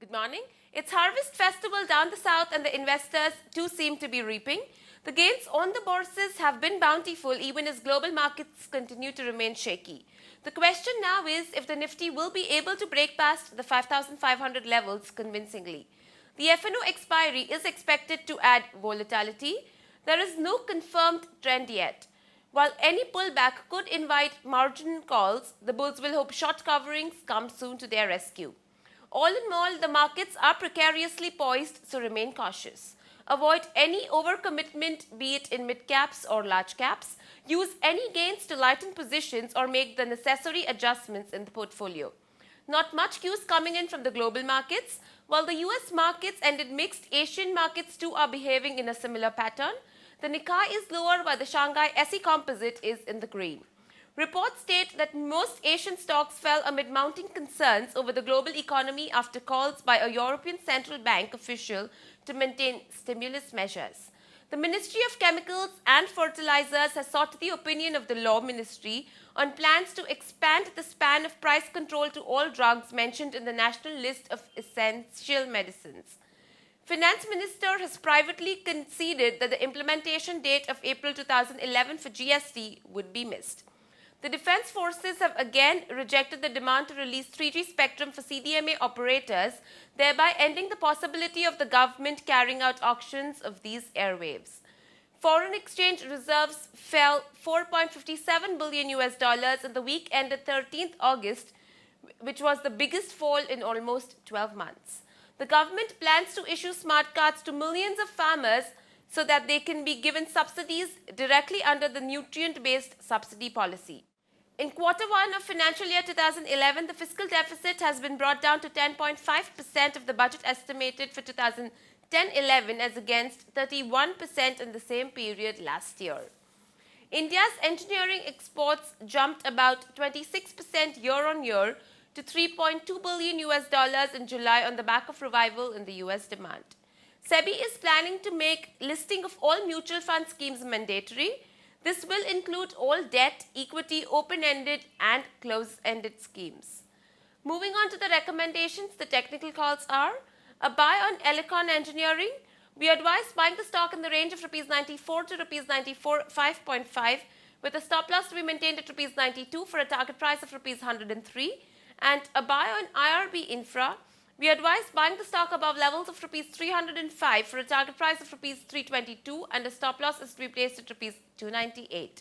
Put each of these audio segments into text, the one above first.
Good morning. It's Harvest Festival down the south and the investors too seem to be reaping. The gains on the bourses have been bountiful even as global markets continue to remain shaky. The question now is if the Nifty will be able to break past the 5,500 levels convincingly. The FNO expiry is expected to add volatility. There is no confirmed trend yet. While any pullback could invite margin calls, the bulls will hope short coverings come soon to their rescue. All in all, the markets are precariously poised, so remain cautious. Avoid any overcommitment, be it in mid-caps or large caps. Use any gains to lighten positions or make the necessary adjustments in the portfolio. Not much cues coming in from the global markets. While the US markets ended mixed, Asian markets too are behaving in a similar pattern. The Nikkei is lower while the Shanghai SE Composite is in the green. Reports state that most Asian stocks fell amid mounting concerns over the global economy after calls by a European Central Bank official to maintain stimulus measures. The Ministry of Chemicals and Fertilizers has sought the opinion of the Law Ministry on plans to expand the span of price control to all drugs mentioned in the National List of Essential Medicines. Finance Minister has privately conceded that the implementation date of April 2011 for GST would be missed. The Defence Forces have again rejected the demand to release 3G spectrum for CDMA operators, thereby ending the possibility of the government carrying out auctions of these airwaves. Foreign exchange reserves fell 4.57 billion US dollars in the week ended 13th August, which was the biggest fall in almost 12 months. The government plans to issue smart cards to millions of farmers so that they can be given subsidies directly under the nutrient-based subsidy policy. In Q1 of financial year 2011, the fiscal deficit has been brought down to 10.5% of the budget estimated for 2010-11 as against 31% in the same period last year. India's engineering exports jumped about 26% year-on-year to 3.2 billion US dollars in July on the back of revival in the US demand. SEBI is planning to make listing of all mutual fund schemes mandatory. This will include all debt, equity, open-ended and close-ended schemes. Moving on to the recommendations, the technical calls are a buy on Elecon Engineering. We advise buying the stock in the range of Rs 94 to Rs 94.5 with a stop loss to be maintained at Rs 92 for a target price of Rs 103. And a buy on IRB Infra. We advise buying the stock above levels of Rs 305 for a target price of Rs 322 and a stop loss is to be placed at Rs 298.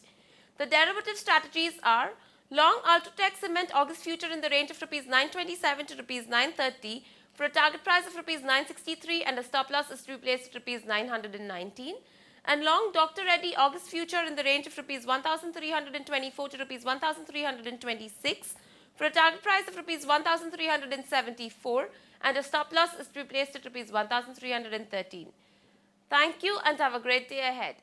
The derivative strategies are long Ultratech Cement August future in the range of Rs 927 to Rs 930 for a target price of Rs 963 and a stop loss is to be placed at Rs 919. And long Dr. Reddy August future in the range of Rs 1324 to Rs 1326 for a target price of Rs 1374 and a stop loss is to be placed at Rs 1313. Thank you and have a great day ahead.